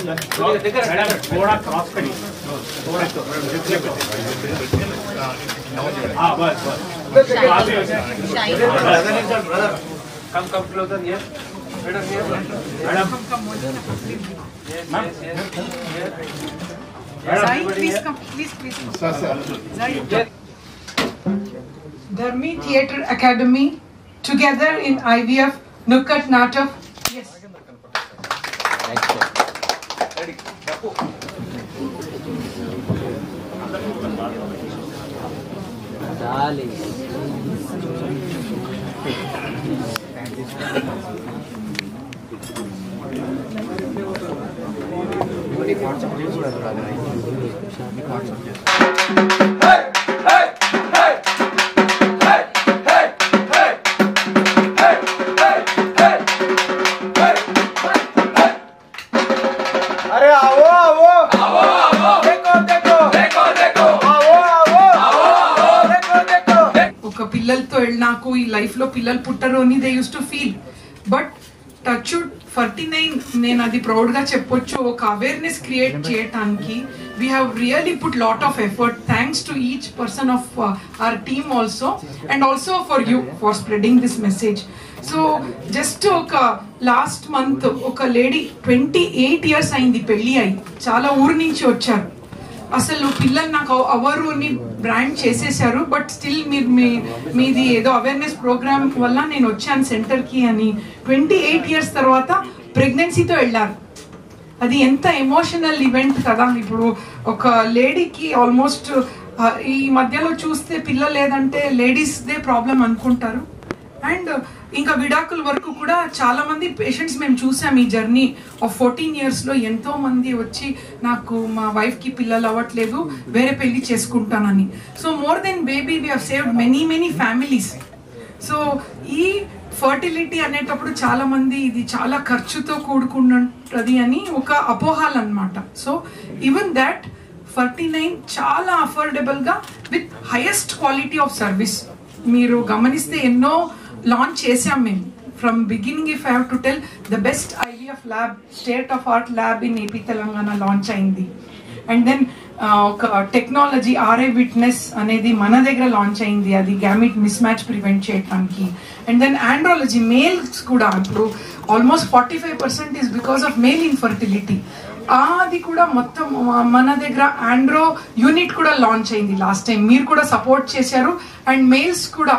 थोड़ा क्रॉस करिए, हाँ बस बस come closer here madam Dharmi Theatre Academy together in IVF Nukkad Natak. Yes. Darling. अरे आओ आओ आओ आओ देखो देखो देखो देखो आओ आओ आओ आओ देखो देखो ఒక పిల్లలతో నాకు ఈ లైఫ్ లో పిల్లలు పుట్టరు అని they use to feel but touch 49 నేను అది ప్రౌడ్ గా చెప్పొచ్చు ఒక అవేర్నెస్ క్రియేట్ చేయడానికి we have really put lot of effort thanks to each person of our team also and also for you for spreading this message so just ఒక last month ఒక lady 28 years అయింది పెళ్లి అయి చాలా ఊరు నుంచి వచ్చారు అసలు పిల్లలు నాకు అవరు అని బ్రాండ్ చేసేసారు బట్ స్టిల్ మీరు మీది ఏదో అవేర్నెస్ ప్రోగ్రామ్ వల్ల నేను వచ్చాను సెంటర్కి అని 28 years తర్వాత ప్రెగ్నెన్సీతో వెళ్ళారు అది ఎంత ఎమోషనల్ ఈవెంట్ కదా ఇప్పుడు ఒక లేడీకి ఆల్మోస్ట్ ఈ మధ్యలో చూస్తే పిల్ల లేదంటే లేడీస్దే ప్రాబ్లం అనుకుంటారు అండ్ ఇంకా విడాకుల వరకు కూడా చాలా మంది పేషెంట్స్ మేము చూసాం ఈ జర్నీ ఆఫ్ 14 years లో ఎంతో మంది వచ్చి నాకు మా వైఫ్కి పిల్లలు అవ్వట్లేదు వేరే పెళ్లి చేసుకుంటానని so more than baby we have saved many families so ఈ ఫర్టిలిటీ అనేటప్పుడు చాలా మంది ఇది చాలా ఖర్చుతో కూడుకున్నది అని ఒక అపోహాలు అనమాట సో ఈవెన్ దాట్ 49 చాలా అఫోర్డబుల్గా with highest quality of service మీరు గమనిస్తే ఎన్నో లాంచ్ చేసాం మేము from beginning if I have to tell the best IVF lab state of art lab in AP Telangana launch అయింది అండ్ దెన్ ఒక టెక్నాలజీ ఆర్ఐ విట్నెస్ అనేది మన దగ్గర లాంచ్ అయింది అది గ్యామిట్ మిస్ మ్యాచ్ ప్రివెంట్ చేయడానికి అండ్ దెన్ ఆండ్రాలజీ మేల్స్ కూడా ఇప్పుడు almost 45% is because of male infertility అది కూడా మొత్తం మన దగ్గర ఆండ్రో యూనిట్ కూడా లాంచ్ అయింది లాస్ట్ టైం మీరు కూడా సపోర్ట్ చేశారు అండ్ మేల్స్ కూడా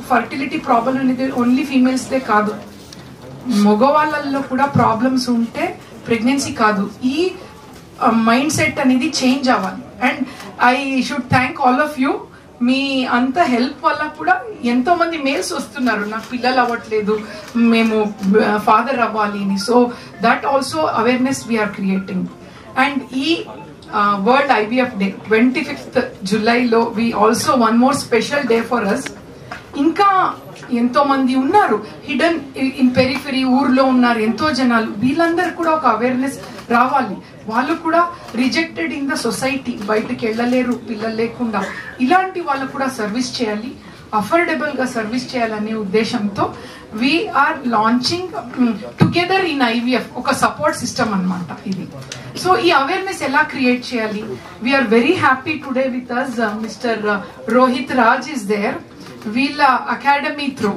ఫర్టిలిటీ ప్రాబ్లం అనేది ఓన్లీ ఫీమేల్స్దే కాదు మగవాళ్ళల్లో కూడా ప్రాబ్లమ్స్ ఉంటే ప్రెగ్నెన్సీ కాదు ఈ మైండ్ సెట్ అనేది చేంజ్ అవ్వాలి and I should thank all of you మీ అంత హెల్ప్ వల్ల కూడా ఎంతో మంది మెయిల్స్ వస్తున్నారు నాకు పిల్లలు అవ్వట్లేదు మేము ఫాదర్ అవ్వాలి అని so that also awareness we're creating and ఈ వరల్డ్ ఐవీఎఫ్ డే 25th జూలైలో we also one more special day for us ఇంకా ఎంతో మంది ఉన్నారు హిడెన్ ఇన్ పెరిఫెరీ ఊర్లో ఉన్నారు ఎంతో జనాలు వీళ్ళందరూ కూడా ఒక అవేర్నెస్ రావాలి వాళ్ళు కూడా రిజెక్టెడ్ ఇన్ ద సొసైటీ బయటకు వెళ్ళలేరు పిల్లలు లేకుండా ఇలాంటి వాళ్ళకు కూడా సర్వీస్ చేయాలి అఫోర్డబుల్ గా సర్వీస్ చేయాలనే ఉద్దేశంతో we are launching together in IVF ఒక సపోర్ట్ సిస్టమ్ అన్నమాట ఇది సో ఈ అవేర్నెస్ ఎలా క్రియేట్ చేయాలి we are very happy today with us mister Rohit Raj is there వీళ్ళ academy through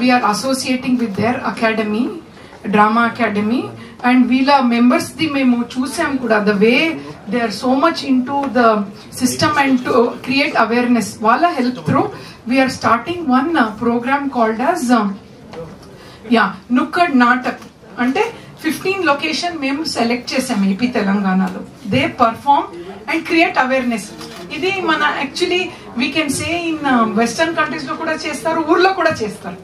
we are associating with their academy drama academy and వీళ్ళ మెంబర్స్ ది మేము చూసాం కూడా the way they are so much into the system and to create awareness వాళ్ళ help through we are starting one programme called as నుక్కడ్ నాటక్ అంటే 15 location మేము select చేసాం AP తెలంగాణలో they perform and create awareness ఇది మన actually we can say in western countries లో కూడా చేస్తారు ఊర్లో కూడా చేస్తారు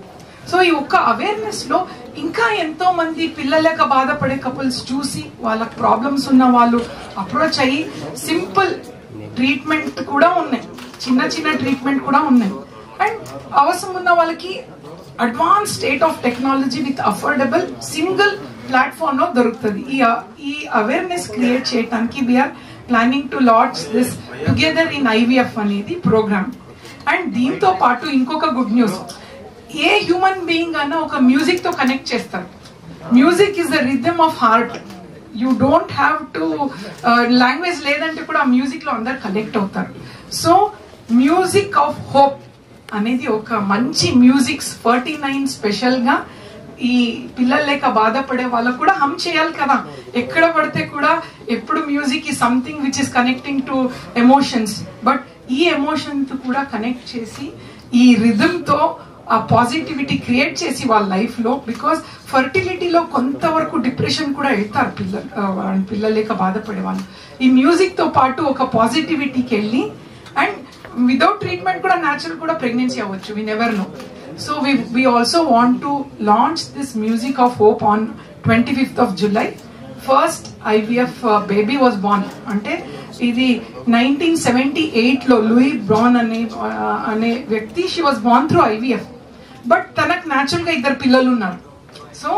సో ఈ ఒక్క అవేర్నెస్ లో ఇంకా ఎంతో మంది పిల్లలేక బాధపడే కపుల్స్ చూసి వాళ్ళకి ప్రాబ్లమ్స్ ఉన్న వాళ్ళు అప్రోచ్ అయ్యి సింపుల్ ట్రీట్మెంట్ కూడా ఉన్నాయి చిన్న ట్రీట్మెంట్ కూడా ఉన్నాయి అండ్ అవసరం ఉన్న వాళ్ళకి advance state of technology with affordable single platform లో దొరుకుతుంది ఈ అవేర్నెస్ క్రియేట్ చేయడానికి we're planning to launch this together in IVF అనేది ప్రోగ్రామ్ అండ్ దీంతో పాటు ఇంకొక good news a human being అన్న ఒక మ్యూజిక్ తో కనెక్ట్ చేస్తారు music is the rhythm of heart you don't have to language లేదంటే కూడా ఆ మ్యూజిక్ లో అందరు కనెక్ట్ అవుతారు. సో మ్యూజిక్ ఆఫ్ హోప్ అనేది ఒక మంచి మ్యూజిక్ 49 స్పెషల్ గా ఈ పిల్లలు లేక బాధపడే వాళ్ళకు కూడా హమ్ చేయాలి కదా. ఎక్కడ పడితే కూడా ఎప్పుడు మ్యూజిక్ ఈ something which is connecting to emotions, but ఈ ఎమోషన్ తో కూడా కనెక్ట్ చేసి ఈ రిథమ్ తో ఆ పాజిటివిటీ క్రియేట్ చేసి వాళ్ళ లైఫ్ లో, బికాస్ ఫర్టిలిటీలో కొంతవరకు డిప్రెషన్ కూడా వెళ్తారు పిల్లలు లేక బాధపడే వాళ్ళు. ఈ మ్యూజిక్ తో పాటు ఒక పాజిటివిటీకి వెళ్ళి అండ్ వితౌట్ ట్రీట్మెంట్ కూడా న్యాచురల్ కూడా ప్రెగ్నెన్సీ అవ్వచ్చు, we never know. So we also want to launch this Music of Hope on 25th of July. First IVF baby was born. Ante idi 1978 lo Louis Brown ane vyakti, she was born through IVF, but tanak natural ga iddaru pillalu unnaru. So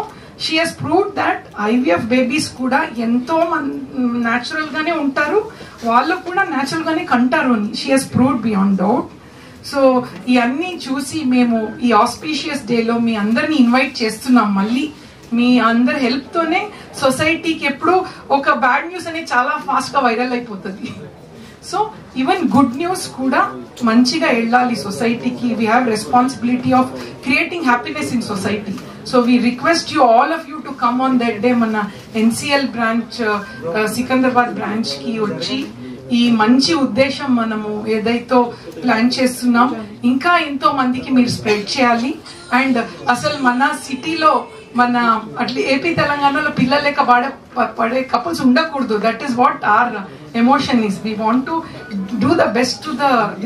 she has proved that IVF babies kuda ento natural gaane untaru, vallu kuda natural gaane kantaru ani she has proved beyond doubt. So ఇవన్నీ చూసి మేము ఈ auspicious డేలో మీ అందరిని invite చేస్తున్నాం. మళ్ళీ మీ అందరి help తోనే సొసైటీకి ఎప్పుడు ఒక బ్యాడ్ న్యూస్ అనేది చాలా ఫాస్ట్ గా వైరల్ అయిపోతుంది. సో ఈవెన్ గుడ్ న్యూస్ కూడా మంచిగా వెళ్ళాలి సొసైటీకి. We have responsibility of creating happiness in society. So we request you all of you to come on that day. మన ఎన్సిఎల్ బ్రాంచ్ సికింద్రాబాద్ బ్రాంచ్ కి వచ్చి ఈ మంచి ఉద్దేశం మనము ఏదైతే ప్లాన్ చేస్తున్నాం ఇంకా ఎంతో మందికి మీరు స్ప్రెడ్ చేయాలి. అండ్ అసలు మన సిటీలో మన అట్లా ఏపీ తెలంగాణలో పిల్లలు లేక పడే కపుల్స్ ఉండకూడదు. That is what our emotion is. We want to do the best to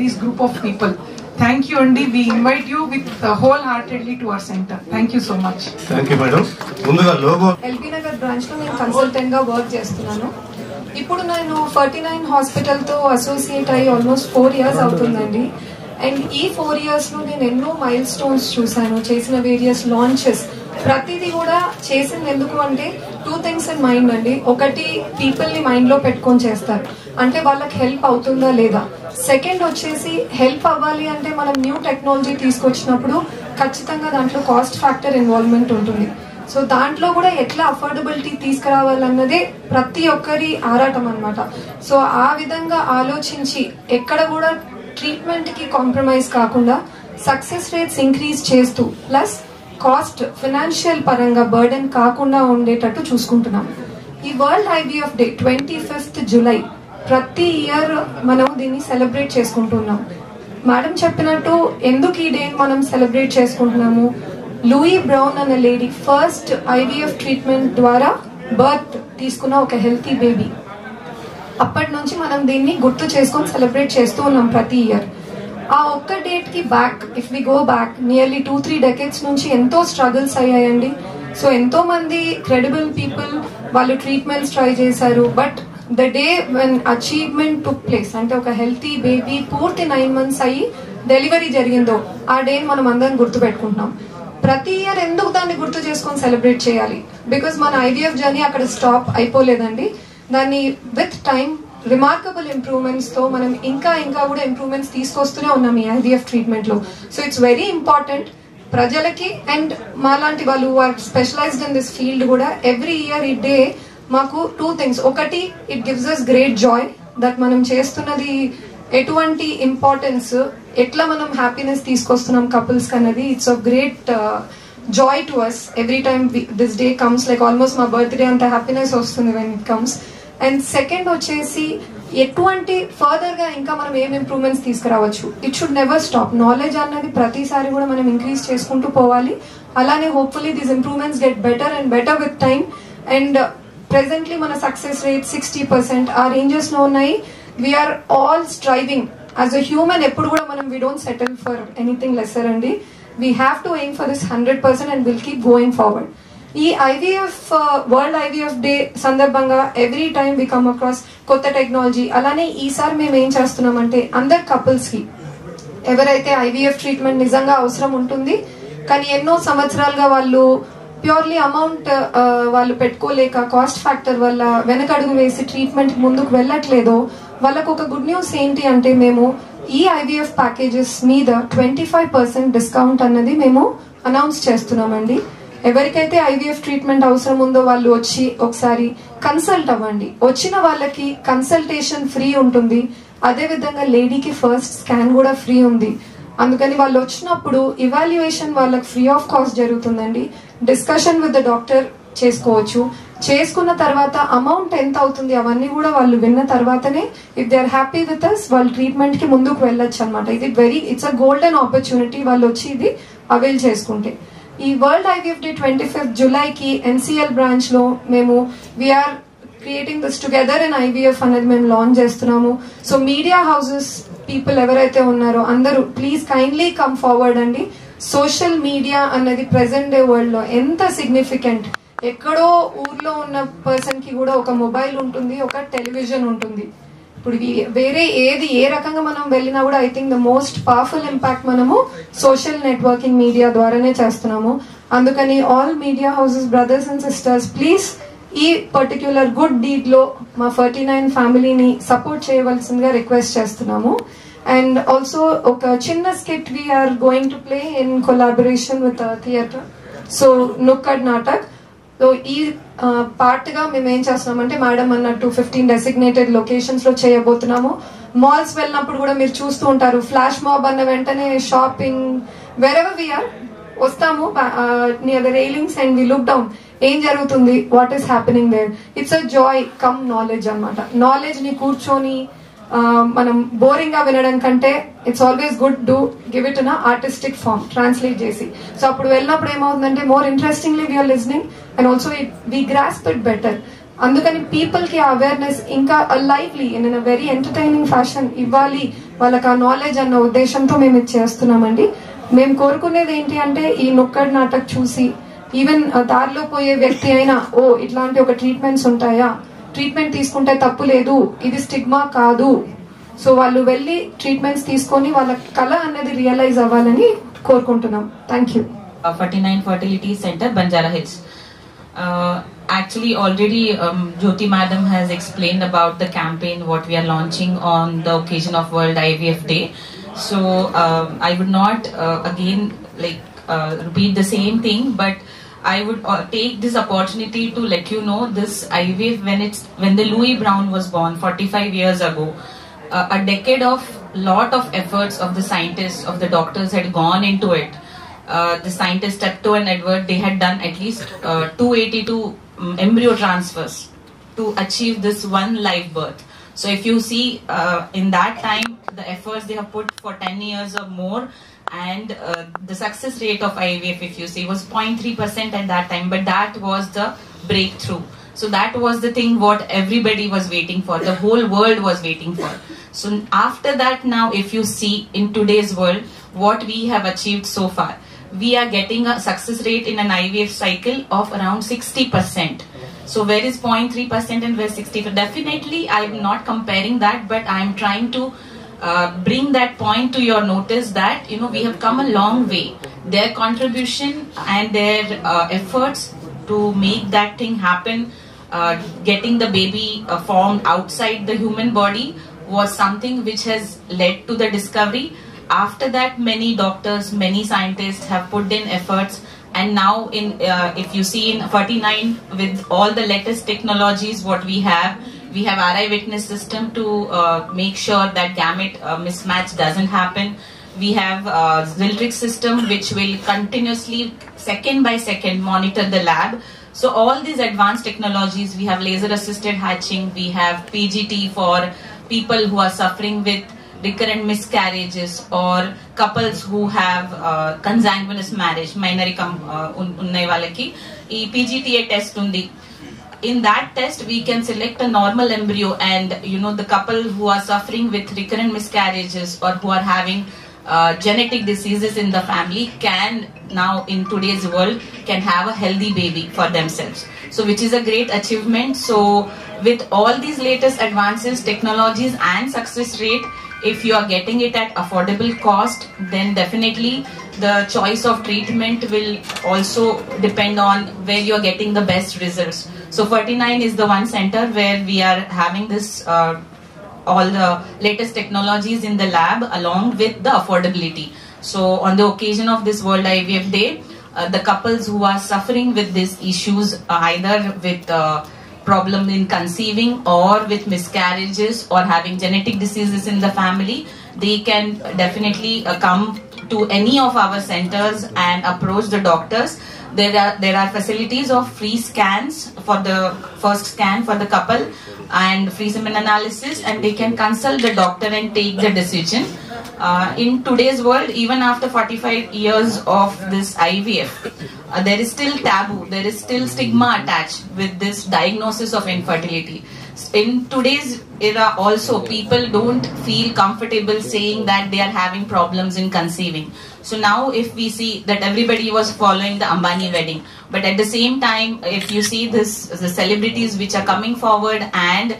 these group of people. Thank you అండి. We invite you with wholeheartedly to our centre. Thank you so much. Thank you madam. ముందుగా logo LB Nagar branch లో నేను consultant గా work చేస్తున్నాను. ఇప్పుడు నేను 49 hospital తో associate అయ్యి ఆల్మోస్ట్ 4 years అవుతుందండి. అండ్ ఈ 4 years లో నేను ఎన్నో మైల్ స్టోన్స్ చూసాను, చేసిన వేరియస్ లాంచెస్, ప్రతిదీ కూడా చేసింది ఎందుకు అంటే 2 things ఇన్ మైండ్ అండి. ఒకటి, పీపుల్ ని మైండ్ లో పెట్టుకొని చేస్తారు, అంటే వాళ్ళకి హెల్ప్ అవుతుందా లేదా. సెకండ్ వచ్చేసి, హెల్ప్ అవ్వాలి అంటే మనం న్యూ టెక్నాలజీ తీసుకొచ్చినప్పుడు ఖచ్చితంగా దాంట్లో కాస్ట్ ఫ్యాక్టర్ ఇన్వాల్వ్మెంట్ ఉంటుంది. సో దాంట్లో కూడా ఎట్లా అఫోర్డబిలిటీ తీసుకురావాలన్నదే ప్రతి ఒక్కరి ఆరాటం అనమాట. సో ఆ విధంగా ఆలోచించి ఎక్కడ కూడా ట్రీట్మెంట్ కి కాంప్రమైజ్ కాకుండా సక్సెస్ రేట్స్ ఇంక్రీజ్ చేస్తూ ప్లస్ కాస్ట్ ఫైనాన్షియల్ పరంగా బర్డెన్ కాకుండా ఉండేటట్టు చూసుకుంటున్నాం. ఈ world IVF day 25th July ప్రతి ఇయర్ మనం దీన్ని సెలబ్రేట్ చేసుకుంటున్నాం. మేడం చెప్పినట్టు ఎందుకు ఈ డే మనం సెలబ్రేట్ చేసుకుంటున్నాము, లూయి బ్రౌన్ అనే లేడీ ఫస్ట్ ఐవీఎఫ్ ట్రీట్మెంట్ ద్వారా బర్త్ తీసుకున్న ఒక హెల్తీ బేబీ. అప్పటి నుంచి మనం దీన్ని గుర్తు చేసుకొని సెలబ్రేట్ చేస్తూ ఉన్నాం ప్రతి ఇయర్. ఆ ఒక్క డేట్ కి back if we go back nearly 2-3 decades నుంచి ఎంతో స్ట్రగుల్స్ అయ్యాయండి. సో ఎంతో మంది క్రెడిబుల్ పీపుల్ వాళ్ళు ట్రీట్మెంట్స్ ట్రై చేశారు, but the day when achievement took place, అంటే ఒక హెల్తీ బేబీ పూర్తి 9 months అయ్యి డెలివరీ జరిగిందో ఆ డే మనం అందరం గుర్తు పెట్టుకుంటున్నాం. ప్రతి ఇయర్ ఎందుకు దాన్ని గుర్తు చేసుకొని సెలబ్రేట్ చేయాలి, బికాస్ మన ఐవీఎఫ్ జర్నీ అక్కడ స్టాప్ అయిపోలేదండి. దాన్ని విత్ టైం రిమార్కబుల్ ఇంప్రూవ్మెంట్స్ తో మనం ఇంకా కూడా ఇంప్రూవ్మెంట్స్ తీసుకొస్తూనే ఉన్నాం ఈ ఐవీఎఫ్ ట్రీట్మెంట్ లో. సో ఇట్స్ వెరీ ఇంపార్టెంట్ ప్రజలకి అండ్ మాలాంటి వాళ్ళు are specialized in this field కూడా ఎవ్రీ ఇయర్ ఈ డే మాకు 2 things. ఒకటి, it gives us great joy that మనం చేస్తున్నది ఎటువంటి ఇంపార్టెన్స్, ఎట్లా మనం హ్యాపీనెస్ తీసుకొస్తున్నాం కపుల్స్ కన్నది. It's of great joy to us every time this day comes. Like almost మా బర్త్డే అంత హ్యాపీనెస్ వస్తుంది when it comes. And second వచ్చేసి, ఎటువంటి ఫర్దర్ గా ఇంకా మనం ఏం ఇంప్రూవ్మెంట్స్ తీసుకురావచ్చు. It should never stop. Knowledge అన్నది ప్రతిసారి కూడా మనం ఇంక్రీజ్ చేసుకుంటూ పోవాలి. అలానే hopefully these improvements get better and better with time. And presently మన సక్సెస్ రేట్ 60% ఆ రేంజెస్ లో ఉన్నాయి. We're all striving as a human. ఎప్పుడు కూడా మనం we don't settle for anything lesser అండి. We have to aim for this 100% and will keep going forward. ఈ IVF world IVF day సందర్భంగా every time we come across కొత్త technology. అలానే ఈసారి మేము ఏం చేస్తున్నామంటే అందరు కపుల్స్ కి ఎవరైతే ఐవీఎఫ్ ట్రీట్మెంట్ నిజంగా అవసరం ఉంటుంది కానీ ఎన్నో సంవత్సరాలుగా వాళ్ళు ప్యూర్లీ అమౌంట్ వాళ్ళు పెట్టుకోలేక కాస్ట్ ఫ్యాక్టర్ వల్ల వెనకడుగు వేసి ట్రీట్మెంట్ ముందుకు వెళ్ళట్లేదో వాళ్ళకు ఒక గుడ్ న్యూస్ ఏంటి అంటే, మేము ఈ ఐవీఎఫ్ ప్యాకేజెస్ మీద 25% డిస్కౌంట్ అన్నది మేము అనౌన్స్ చేస్తున్నామండి. ఎవరికైతే ఐవీఎఫ్ ట్రీట్మెంట్ అవసరం ఉందో వాళ్ళు వచ్చి ఒకసారి కన్సల్ట్ అవ్వండి. వచ్చిన వాళ్ళకి కన్సల్టేషన్ ఫ్రీ ఉంటుంది. అదేవిధంగా లేడీకి ఫస్ట్ స్కాన్ కూడా ఫ్రీ ఉంది. అందుకని వాళ్ళు వచ్చినప్పుడు ఇవాల్యుయేషన్ వాళ్ళకి ఫ్రీ ఆఫ్ కాస్ట్ జరుగుతుందండి. డిస్కషన్ విత్ ద డాక్టర్ చేసుకోవచ్చు. చేసుకున్న తర్వాత అమౌంట్ ఎంత అవుతుంది అవన్నీ కూడా వాళ్ళు విన్న తర్వాతనే if they are happy with us వాళ్ళు ట్రీట్మెంట్ కి ముందుకు వెళ్ళొచ్చు అనమాట. ఇది ఇట్స్ అ గోల్డెన్ ఆపర్చునిటీ వాళ్ళు వచ్చి ఇది అవైల్ చేసుకుంటే. ఈ వరల్డ్ ఐవీఎఫ్ డే 25th జూలైకి ఎన్సిఎల్ బ్రాంచ్ లో మేము we are creating this together in IVF అనేది మేము లాంచ్ చేస్తున్నాము. సో మీడియా హౌసెస్ పీపుల్ ఎవరైతే ఉన్నారో అందరూ ప్లీజ్ కైండ్లీ కమ్ ఫార్వర్డ్ అండి. సోషల్ మీడియా అన్నది ప్రెసెంట్ డే వరల్డ్ లో ఎంత సిగ్నిఫికెంట్. ఎక్కడో ఊర్లో ఉన్న పర్సన్ కి కూడా ఒక మొబైల్ ఉంటుంది, ఒక టెలివిజన్ ఉంటుంది. ఇప్పుడు వేరే ఏ రకంగా మనం వెళ్ళినా కూడా I think the most powerful impact మనము సోషల్ నెట్వర్కింగ్ మీడియా ద్వారానే చేస్తున్నాము. అందుకని all media houses brothers and sisters please ఈ పర్టిక్యులర్ గుడ్ డీడ్ లో మా 49 ఫ్యామిలీని సపోర్ట్ చేయవలసిందిగా రిక్వెస్ట్ చేస్తున్నాము. అండ్ ఆల్సో ఒక చిన్న skit we are going to play in collaboration with theatre. So nukkad natak. So ఈ పార్ట్ గా మేము ఏం చేస్తున్నామంటే మేడం అన్నట్టు 15 డెసిగ్నేటెడ్ లొకేషన్స్ లో చేయబోతున్నాము. మాల్స్ వెళ్ళినప్పుడు కూడా మీరు చూస్తూ ఉంటారు, ఫ్లాష్ మాబ్ అన్న వెంటనే షాపింగ్ వెరెవర్ వీఆర్ వస్తాము near the railings and we look down ఏం జరుగుతుంది, what is happening there. It's a joy come knowledge అనమాట. నాలెడ్జ్ ని కూర్చొని మనం బోరింగ్ గా వినడం కంటే it's always good do give it in artistic form translate చేసి. సో అప్పుడు వెళ్ళినప్పుడు ఏమవుతుందంటే more interestingly we're listening and also we grasp it better. అందుకని పీపుల్ కి అవేర్నెస్ ఇంకా lively in a very entertaining fashion ఇవ్వాలి వాళ్ళకి ఆ నాలెడ్జ్ అన్న ఉద్దేశంతో మేము ఇది చేస్తున్నామండి. మేము కోరుకునేది ఏంటి అంటే ఈ నుక్కడ్ నాటక్ చూసి ఈవెన్ దారిలో పోయే వ్యక్తి అయినా ఓ ఇట్లాంటి ఒక ట్రీట్మెంట్స్ ఉంటాయా, ట్రీట్మెంట్ తీసుకుంటే తప్పు లేదు, ఇది స్టిగ్మా కాదు. సో వాళ్ళు వెళ్ళి ట్రీట్మెంట్స్ తీసుకొని వాళ్ళ కళ అనేది రియలైజ్ అవ్వాలని కోరుకుంటున్నాం. Thank you. 49 Fertility Center, Banjara Hills. Actually, already Jyoti Madam has explained about the campaign what we are launching on the occasion of World IVF Day. So I would not again repeat the same thing, but I would take this opportunity to let you know this IVF when the Louis Brown was born 45 years ago. A decade of lot of efforts of the scientists, of the doctors had gone into it. The scientists Steptoe and Edward, they had done at least 282 embryo transfers to achieve this one live birth. So if you see in that time the efforts they have put for 10 years or more, and the success rate of IVF if you see was 0.3% at that time, but that was the breakthrough. So that was the thing what everybody was waiting for, the whole world was waiting for. So after that, now if you see in today's world what we have achieved so far, we are getting a success rate in an IVF cycle of around 60%. So where is 0.3% and where is 60%? Definitely I am not comparing that, but I am trying to bring that point to your notice that we have come a long way. Their contribution and their efforts to make that thing happen, getting the baby formed outside the human body, was something which has led to the discovery. After that, many doctors, many scientists have put in efforts, and now in if you see in 49 with all the latest technologies what we have RI witness system to make sure that gamete mismatch doesn't happen. We have Ziltrix system which will continuously second by second monitor the lab. So all these advanced technologies, we have laser assisted hatching, we have PGT for people who are suffering with recurrent miscarriages or couples who have consanguineous marriage, minoricum unnai valaki ee PGTA test undi. In that test we can select a normal embryo, and the couple who are suffering with recurrent miscarriages or who are having genetic diseases in the family can now in today's world can have a healthy baby for themselves. So which is a great achievement. So with all these latest advances, technologies and success rate, if you are getting it at affordable cost, then definitely the choice of treatment will also depend on where you are getting the best results. So 49 is the one center where we are having this all the latest technologies in the lab along with the affordability. So on the occasion of this World IVF Day, the couples who are suffering with these issues, either with problem in conceiving or with miscarriages or having genetic diseases in the family, they can definitely come to any of our centers and approach the doctors. There are facilities of free scans for the first scan for the couple and free semen analysis, and they can consult the doctor and take the decision. In today's world, even after 45 years of this IVF, there is still taboo, there is still stigma attached with this diagnosis of infertility. In today's era also, people don't feel comfortable saying that they are having problems in conceiving. So now if we see that everybody was following the Ambani wedding, but at the same time, if you see the celebrities which are coming forward and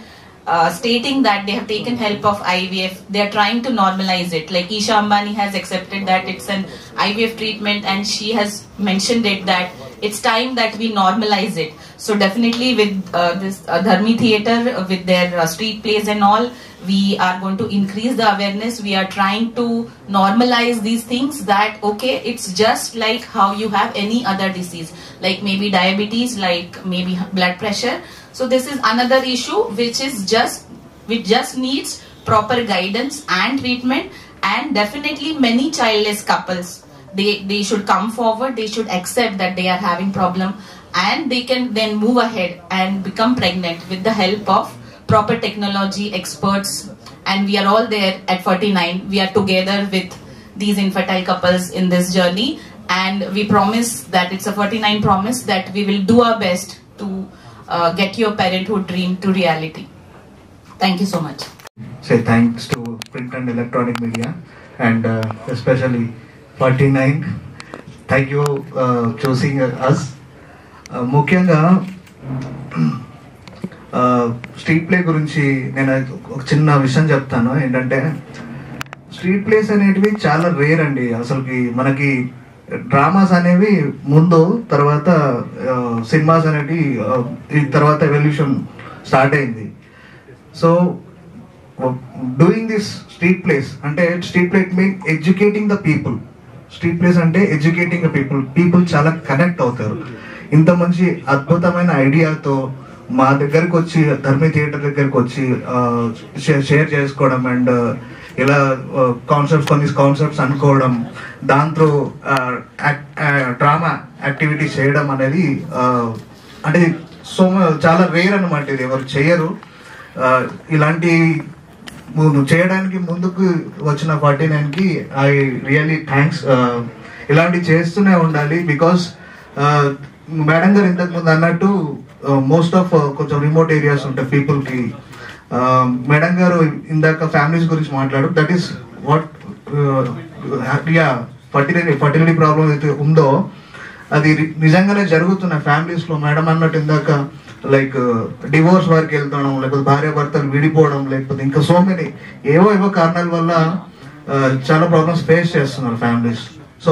stating that they have taken help of IVF, they are trying to normalize it. Like Isha Ambani has accepted that it's an IVF treatment, and she has mentioned it that it's time that we normalize it. So definitely with this Dharmi Theatre, with their street plays and all, we are going to increase the awareness. We are trying to normalize these things, that okay, it's just like how you have any other disease, like maybe diabetes, like maybe blood pressure. So this is another issue which just needs proper guidance and treatment. And definitely many childless couples, they should come forward, they should accept that they are having problem, and they can then move ahead and become pregnant with the help of proper technology experts. And we are all there at 49. We are together with these infertile couples in this journey, and we promise that it's a 49 promise that we will do our best to get your parenthood dream to reality. Thank you so much. Say thanks to print and electronic media, and especially 49. Thank you choosing us. ముఖ్యంగా street play గురించి నేను ఒక చిన్న విషయం చెప్తాను. ఏంటంటే street place అనేటివి చాలా రేర్ అండి. అసలుకి మనకి డ్రామాస్ అనేవి ముందు, తర్వాత సినిమాస్ అనేవి తర్వాత ఎవల్యూషన్ స్టార్ట్ అయింది. So doing this street plays అంటే street play mean educating the people. Street plays అంటే ఎడ్యుకేటింగ్ ద పీపుల్ చాలా కనెక్ట్ అవుతారు. ఇంత మంచి అద్భుతమైన ఐడియాతో మా దగ్గరకు వచ్చి, ధర్మి థియేటర్ దగ్గరకు వచ్చి షేర్ చేసుకోవడం, అండ్ ఇలా కొన్ని కాన్సెప్ట్స్ అనుకోవడం, దాంతో డ్రామా యాక్టివిటీస్ చేయడం అనేది అంటే చాలా రేర్ అనమాట. ఇది ఎవరు చేయరు. ఇలాంటి చేయడానికి ముందుకు వచ్చిన 49కి ఐ రియల్లీ థ్యాంక్స్. ఇలాంటివి చేస్తూనే ఉండాలి. బికాస్ మేడం గారు ఇంతకు ముందు అన్నట్టు మోస్ట్ ఆఫ్ కొంచెం రిమోట్ ఏరియాస్ ఉంటాయి పీపుల్కి. మేడం గారు ఇందాక ఫ్యామిలీస్ గురించి మాట్లాడు. That is what fertility problem అయితే ఉందో అది నిజంగానే జరుగుతున్నాయి ఫ్యామిలీస్లో. మేడం అన్నట్టు ఇందాక లైక్ డివోర్స్ వరకు వెళ్తాం, లేకపోతే భార్య భర్తలు విడిపోవడం, లేకపోతే ఇంకా సో మెనీ ఏవో కారణాల వల్ల చాలా ప్రాబ్లమ్స్ ఫేస్ చేస్తున్నారు ఫ్యామిలీస్. సో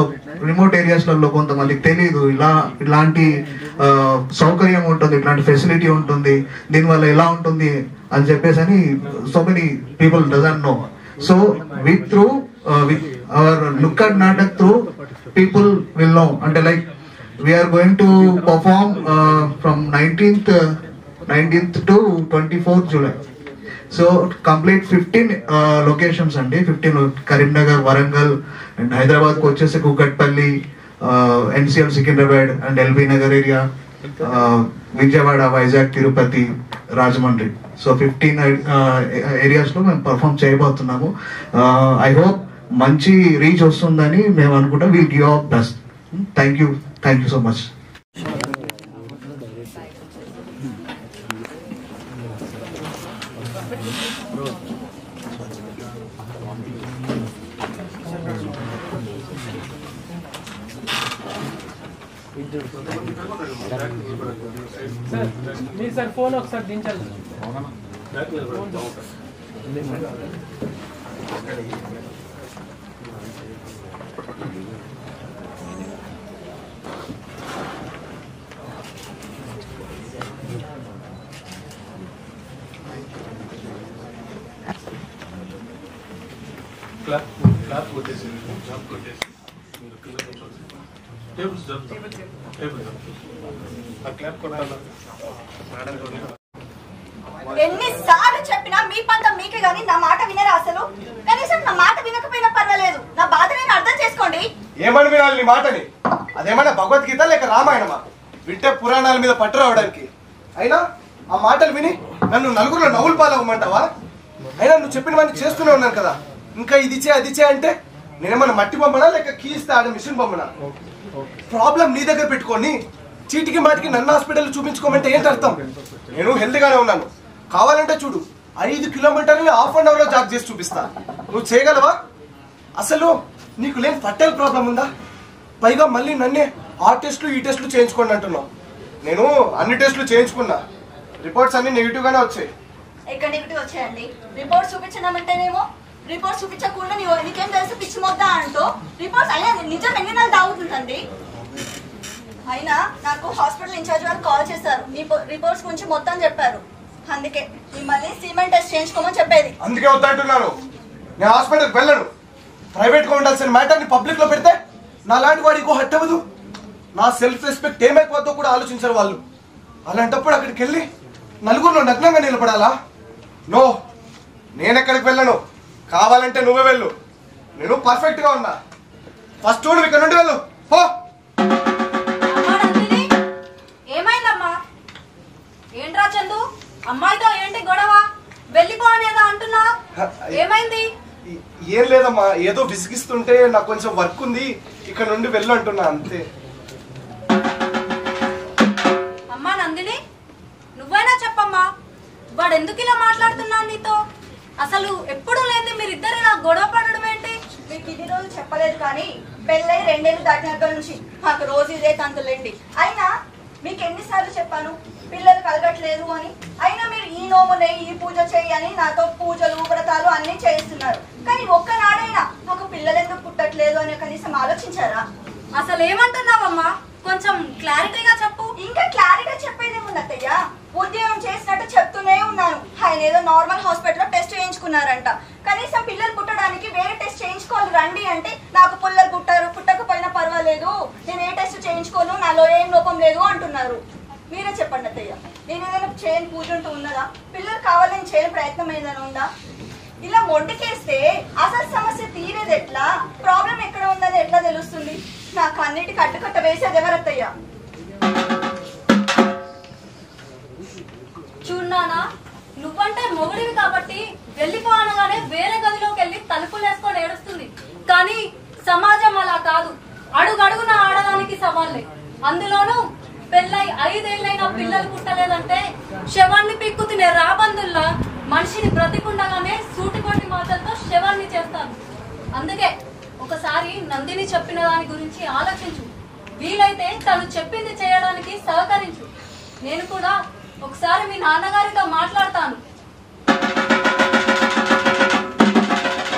రిమోట్ ఏరియాస్లలో కొంతమందికి తెలియదు ఇలాంటి సౌకర్యం ఉంటుంది, ఇట్లాంటి ఫెసిలిటీ ఉంటుంది, దీనివల్ల ఎలా ఉంటుంది అని చెప్పేసి అని so many people doesn't know. So with our look at natak through people will know. అంటే like we are going to perform from 19th to 24th July. So complete 15 locations andi. 15 Karimnagar, Warangal and Hyderabad ko vachese Kukatpalli, NCL Secunderabad and LB Nagar area, Vijayawada, Vizag, Tirupati, Rajahmundry. So 15 areas lo mem perform cheyabothunnamu. I hope manchi reach ostundani mem anukunta. We'll give our best. Thank you so much. Sir phone ఒకసారి దించాలి. Clap కొట్టేసి ఎన్నిసార్లు చెప్పినా మీ పంతం మీకే గానీ నా మాట వినరా? అసలు కనీసం నా మాట వినకపోయినా పర్వాలేదు, నా బాధ నేను అర్థం చేసుకోండి. ఏమని వినాలి నీ మాటని? అదేమన్నా భగవద్గీత లేక రామాయణమా? వింటే పురాణాల మీద పట్టు రావడానికి. అయినా ఆ మాటలు విని నన్ను నలుగురులో నవ్వులు పాలవ్వమంటావా? అయినా నువ్వు చెప్పినవన్నీ చేస్తూనే ఉన్నాను కదా, ఇంకా ఇది చే అది చే అంటే నేనేమన్నా మట్టి బొమ్మనా లేక కీస్తే ఆడే మిషన్ బొమ్మనా? ప్రాబ్లం నీ దగ్గర పెట్టుకొని చీటికి మాటికి నన్ను హాస్పిటల్ చూపించుకోమంటే ఏంటి అర్థం? నేను హెల్తీగానే ఉన్నాను, కావాలంటే చూడు 5 కిలోమీటర్లు ½ అన్ అవర్లో జాగ్ చేసి చూపిస్తా. నువ్వు చేయగలవా? అసలు నీకు లేని ఫర్టైల్ ప్రాబ్లం ఉందా? పైగా మళ్ళీ నన్నే ఆ టెస్టులు ఈ టెస్టులు చేయించుకోండి అంటున్నావు. నేను అన్ని టెస్టులు చేయించుకున్నా, రిపోర్ట్స్ అన్ని నెగిటివ్ గానే వచ్చాయి. ఎక్కడ నెగిటివ్ వచ్చాయండి? రిపోర్ట్స్ చూపించడామంటేనేమో రిపోర్ట్స్ చూపించకుండా నీకేం తెలుసు పిచ్చి మొద్దా అంటూ రిపోర్ట్స్ అయినా నిజం ఎన్ని నెలలు దాగుతుందండి. అయినా నాకు హాస్పిటల్ ఇన్ఛార్జ్ వాళ్ళు కాల్ చేశారు, రిపోర్ట్స్ గురించి మొత్తం చెప్పారు. అందుకే మిమ్మల్ని సిమెంట్ టెస్ట్ చేయించుకోమని చెప్పేది. అందుకే వద్దంటున్నాను, నేను హాస్పిటల్కి వెళ్ళను. ప్రైవేట్గా ఉండాల్సిన మ్యాటర్ని పబ్లిక్లో పెడితే నా లాంటి వాడికి హట్ అవ్వదు, నా సెల్ఫ్ రెస్పెక్ట్ ఏమైపోతుందో కూడా ఆలోచించరు వాళ్ళు. అలాంటప్పుడు అక్కడికి వెళ్ళి నలుగురిలో నగ్నంగా నిలబడాలా? నో, నేను ఎక్కడికి వెళ్ళను. కావాలంటే నువ్వే వెళ్ళు, నేను పర్ఫెక్ట్గా ఉన్నా. ఫస్ట్ నువ్వు ఇక్కడ నుండి వెళ్ళు. హో ఏమైందమ్మా? ఏంట్రా చందు, అమ్మాయితో ఏంటి గొడవ? వెళ్ళిపో అనేదా అంటున్నా, ఏమైంది? ఏం లేదమ్మా, ఏదో విసిగిస్తుంటే నాకు కొంచెం వర్క్ ఉంది, ఇక్కడ నుండి వెళ్ళు అంటున్నా అంతే. అమ్మా నందిని, నువ్వైనా చెప్పమ్మా, వాడు ఎందుకు ఇలా మాట్లాడుతున్నావు నీతో? అసలు ఎప్పుడు లేని మీరిద్దరు ఇలా గొడవ పడడం ఏంటి? మీకు ఇన్ని రోజులు చెప్పలేదు కానీ పెళ్ళై 2 ఏళ్ళు దాటినప్పటి నుంచి మాకు రోజు ఇదే తంతులేండి. అయినా మీకు ఎన్నిసార్లు చెప్పాను పిల్లలు కలగట్లేదు అని? అయినా మీరు ఈ నోమునే ఈ పూజ చేయని నాతో పూజలు వ్రతాలు అన్ని చేయిస్తున్నారు. కానీ ఒక్కనాడైనా మాకు పిల్లలు ఎందుకు పుట్టట్లేదు అని కనీసం ఆలోచించారా? అసలు ఏమంటున్నావమ్మా? కొంచెం క్లారిటీగా చెప్పు. ఇంకా క్లారిటీగా చెప్పేదేముంది అత్తయ్య, ఉద్యోగం చేసినట్టు చెప్తూనే ఉన్నాను. ఆయన ఏదో నార్మల్ హాస్పిటల్లో టెస్ట్ చేయించుకున్నారంట, కనీసం పిల్లలు పుట్టడానికి వేరే టెస్ట్ చేయించుకోవాలి రండి అంటే నాకు పిల్లలు పుట్టకపోయినా పర్వాలేదు, నేను ఏ టెస్ట్ చేయించుకోను, నాలో ఏం లోపం లేదు అంటున్నారు. మీరే చెప్పండి అత్తయ్య, నేను ఏదైనా చేయని పూజ ఉంటూ ఉన్నదా? పిల్లలు కావాలని చేయని ప్రయత్నం ఏదైనా ఉందా? ఇలా మొండికేస్తే అసలు సమస్య తీరేది ఎట్లా? ప్రాబ్లం ఎక్కడ ఉందని ఎట్లా తెలుస్తుంది? నాకు అన్నిటికీ అడ్డుకట్ట వేసేది ఎవరత్తయ్య? చూడానా, నువ్వంటే మొగుడివి కాబట్టి వెళ్ళిపో అనగానే వేరే గదిలోకి వెళ్ళి తలుపులు వేసుకొని ఏడుస్తుంది. కానీ సమాజం అలా కాదు, అడుగడుగున ఆడడానికి సవాళ్ళే. అందులోనూ పెళ్ళై 5 ఏళ్ళైనా పిల్లలు పుట్టలేదంటే శవాన్ని పిక్కు తినే రాబందుల్లా మనిషిని బ్రతికుండగానే సూటికోటి మాటలతో శవాన్ని చేస్తాను. అందుకే ఒకసారి నందిని చెప్పిన దాని గురించి ఆలోచించు, వీలైతే తను చెప్పింది చేయడానికి సహకరించు. నేను కూడా ఒకసారి మీ నాన్నగారితో మాట్లాడతాను.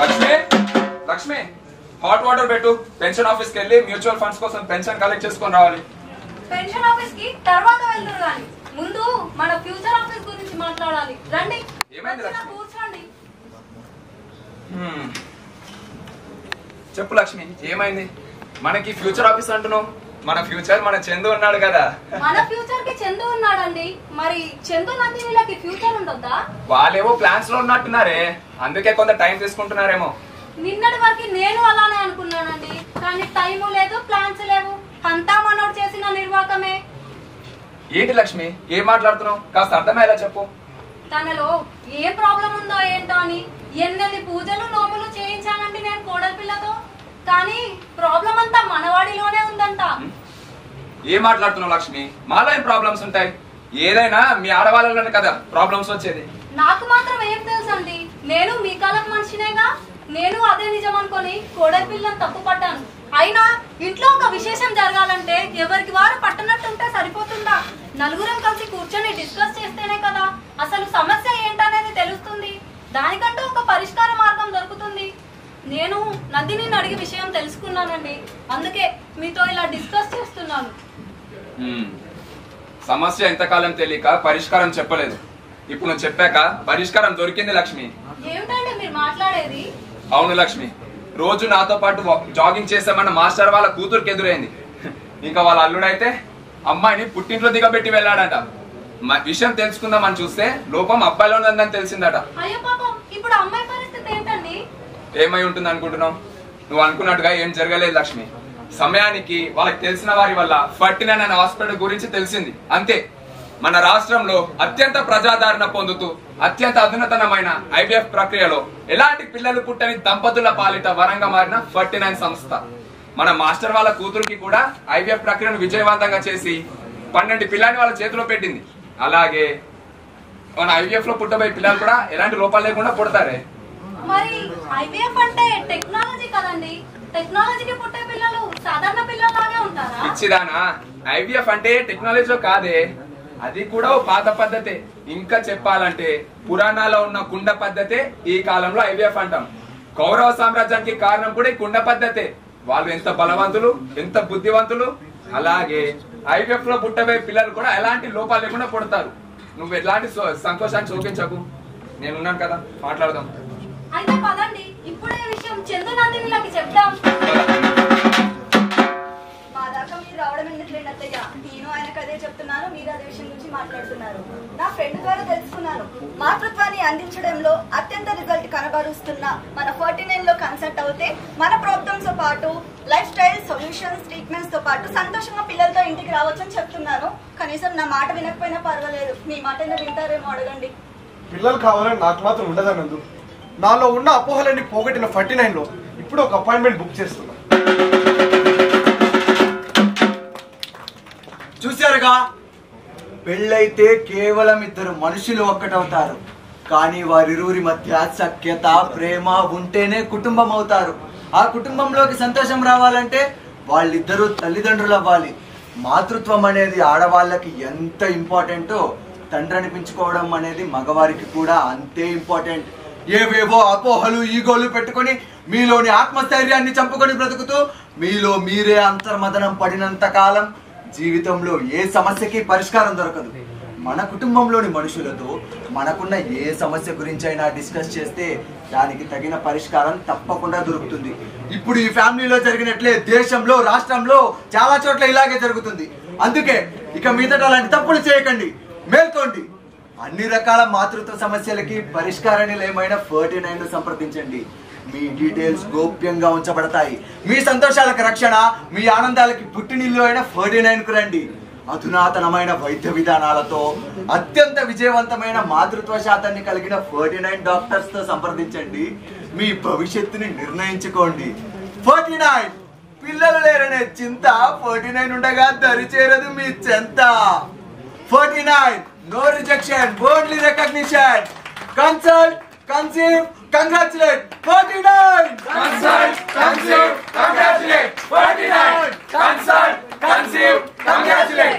లక్ష్మి, లక్ష్మి, హాట్ వాటర్ పెట్టు. పెన్షన్ ఆఫీస్కి వెళ్ళి మ్యూచువల్ ఫండ్స్ కోసం పెన్షన్ కలెక్ట్ చేసుకొని రావాలి. పెన్షన్ ఆఫీస్ కి తర్వాత వెళ్తారు కానీ ముందు మన ఫ్యూచర్ ఆఫీస్ గురించి మాట్లాడాలి. రండి, కూర్చోండి. చెప్పు లక్ష్మి, ఏమైంది? మనకి ఫ్యూచర్ ఆఫీస్ అంటున్నావు, మన ఫ్యూచర్ మన చందు ఉన్నాడు కదా. మన ఫ్యూచర్ కి చందు ఉన్నాడండి, మరి చందు నందినిలకి ఫ్యూచర్ ఉండొద్దా? వాళ్ళేవో ప్లాన్స్ లో ఉన్నట్టున్నారే, అందుకే కొంత టైం తీసుకుంటున్నారేమో. నిన్నటి వరకు నేను అలానే అనుకున్నానండి, కానీ టైము లేదు, ప్లాన్స్ లేవు, అంతా మనోడు చేసిన నిర్వాకమే. ఏంటి లక్ష్మి, ఏం మాట్లాడుతున్నావు? కాస్త అర్థమయ్యేలా చెప్పు. తనలో ఏ ప్రాబ్లం ఉందో ఏంటో అని ఎన్నెన్ని పూజలు నోములు చేయించానండి నేను కోడలి పిల్లతో, కానీ ప్రాబ్లం అంతా మనవాడిలోనే ఉందంట. ఏం మాట్లాడుతున్నావు లక్ష్మి? మాలో ఏం ప్రాబ్లమ్స్ ఉంటాయి? ఏదైనా మీ ఆడవాళ్ళలోనే కదా ప్రాబ్లమ్స్ వచ్చేది. నాకు మాత్రం ఏం తెలుసండి, నేను మీ కాలం మనిషినేగా. నేను అదే నిజం అనుకొని కోడలి పిల్లని తప్పు పడ్డాను. అయినా ఇంట్లో ఒక విశేషం జరగాలంటే ఎవరికి వారు పట్టనట్టుంటే సరిపోతుందా? నలుగురం కలిసి కూర్చొని డిస్కస్ చేస్తేనే కదా అసలు సమస్య ఏంటనేది తెలుస్తుంది, దానికంటూ ఒక పరిష్కార మార్గం దొరుకుతుంది. నేను నందినిని అడిగి విషయం తెలుసుకున్నానండి, అందుకే మీతో ఇలా డిస్కస్ చేస్తున్నాను. సమస్య ఎంతకాలం తెలియక పరిష్కారం చెప్పలేదు, ఇప్పుడు నువ్వు చెప్పాక పరిష్కారం దొరికింది లక్ష్మి. ఏమిటండి మీరు మాట్లాడేది? అవును లక్ష్మి, రోజు నాతో పాటు జాగింగ్ చేసామన్న మాస్టర్ వాళ్ళ కూతురుకి ఎదురైంది. ఇంకా వాళ్ళ అల్లుడైతే అమ్మాయిని పుట్టింట్లో దిగబెట్టి వెళ్ళాడట. విషయం తెలుసుకుందామని చూస్తే లోపం అబ్బాయిలో ఉందని తెలిసిందట. అయ్యో పాపం, ఇప్పుడు అమ్మాయి పరిస్థితి ఏంటండి? ఏమై ఉంటుంది అనుకుంటున్నావు? నువ్వు అనుకున్నట్టుగా ఏం జరగలేదు లక్ష్మి. సమయానికి వాళ్ళకి తెలిసిన వారి వల్ల 49 అనే హాస్పిటల్ గురించి తెలిసింది, అంతే. మన రాష్ట్రంలో అత్యంత ప్రజాదరణ పొందుతూ అత్యంత అధునాతనమైన ఐవీఎఫ్ ప్రక్రియలో ఎలాంటి పిల్లలు పుట్టని దంపతుల పాలిట వరంగా మారిన 49 సంస్థ మన మాస్టర్ వాళ్ళ కూతురికి కూడా ఐవీఎఫ్ ప్రక్రియను విజయవంతంగా చేసి 12 పిల్లని వాళ్ళ చేతిలో పెట్టింది. అలాగే మన ఐవీఎఫ్ లో పుట్టబోయే పిల్లలు కూడా ఎలాంటి లోపాలు లేకుండా పుడతారే. మరి ఐవీఎఫ్ అంటే టెక్నాలజీ కదండి, టెక్నాలజీకి పుట్టే పిల్లలు సాధారణ పిల్లలాగే ఉంటారా? ఇచ్చిదానా, ఐవీఎఫ్ అంటే టెక్నాలజీలో కాదే, అది కూడా ఓ పాత పద్ధతే. ఇంకా చెప్పాలంటే పురాణాల్లో ఉన్న కుండ పద్ధతే ఈ కాలంలో ఐవీఎఫ్ అంటాం. కౌరవ సామ్రాజ్యానికి కారణం కూడా ఈ కుండ పద్ధతే. వాళ్ళు ఎంత బలవంతులు, ఎంత బుద్ధివంతులు. అలాగే ఐవీఎఫ్ లో పుట్టబోయే పిల్లలు కూడా ఎలాంటి లోపాలు లేకుండా పుడతారు. నువ్వు ఎలాంటి సంతోషాన్ని చూపించకు, నేనున్నాను కదా, మాట్లాడదాం. అయితే పదండి, ఇప్పుడే విషయం చందు నందినికి చెప్దాం. మా దాకా మీరు రావడం ఎందుకులేండి అత్తయ్య, నేను ఆయనకు అదే చెప్తున్నాను, మీరు అదే విషయం గురించి మాట్లాడుతున్నారు. నా ఫ్రెండ్ ద్వారా తెలుసుకున్నాను, మాతృత్వాన్ని అందించడంలో అత్యంత రిజల్ట్ కనబరుస్తున్న మన 49 లో కన్సల్ట్ అవుతే మన ప్రాబ్లమ్స్ తో పాటు లైఫ్ స్టైల్ సొల్యూషన్స్, ట్రీట్మెంట్స్ తో పాటు సంతోషంగా పిల్లలతో ఇంటికి రావచ్చని చెప్తున్నాను. కనీసం నా మాట వినకపోయినా పర్వాలేదు, మీ మాట వింటారేమో అడగండి. పిల్లలు కావాలని నాకు మాత్రం ఉండదన్నందు. నాలో ఉన్న అపోహలన్నీ పోగొట్టిన 49 లో ఇప్పుడు ఒక అపాయింట్మెంట్ బుక్ చేస్తున్నా. చూశారుగా, పెళ్ళైతే కేవలం ఇద్దరు మనుషులు ఒక్కటవుతారు, కానీ వారిరువురి మధ్య సఖ్యత, ప్రేమ ఉంటేనే కుటుంబం అవుతారు. ఆ కుటుంబంలోకి సంతోషం రావాలంటే వాళ్ళిద్దరూ తల్లిదండ్రులు అవ్వాలి. మాతృత్వం అనేది ఆడవాళ్ళకి ఎంత ఇంపార్టెంటో తండ్రి అనిపించుకోవడం అనేది మగవారికి కూడా అంతే ఇంపార్టెంట్. ఏవేవో అపోహలు, ఈగోలు పెట్టుకొని మీలోని ఆత్మస్థైర్యాన్ని చంపుకొని బ్రతుకుతూ మీలో మీరే అంతర్మదనం పడినంత కాలం జీవితంలో ఏ సమస్యకి పరిష్కారం దొరకదు. మన కుటుంబంలోని మనుషులతో మనకున్న ఏ సమస్య గురించి అయినా డిస్కస్ చేస్తే దానికి తగిన పరిష్కారం తప్పకుండా దొరుకుతుంది. ఇప్పుడు ఈ ఫ్యామిలీలో జరిగినట్లే దేశంలో, రాష్ట్రంలో చాలా చోట్ల ఇలాగే జరుగుతుంది. అందుకే ఇక మీదట అలాంటి తప్పులు చేయకండి, మేల్కోండి. అన్ని రకాల మాతృత్వ సమస్యలకి పరిష్కార నిలయమైన 49 సంప్రదించండి. మీ డీటెయిల్స్ గోప్యంగా ఉంచబడతాయి. మీ సంతోషాలకు రక్షణ, మీ ఆనందాలకి పుట్టినిల్లు అయిన 49కు రండి. అధునాతనమైన వైద్య విధానాలతో అత్యంత విజయవంతమైన మాతృత్వ శాతాన్ని కలిగిన 49 డాక్టర్స్ తో సంప్రదించండి. మీ భవిష్యత్తుని నిర్ణయించుకోండి. 49 పిల్లలు లేరనే చింత, 49 ఉండగా దరిచేరదు మీ చెంత. 49 no rejection, only recognition. Consult, conceive, congratulate. 49 Consult, conceive, congratulate. 49 Consult, conceive, congratulate.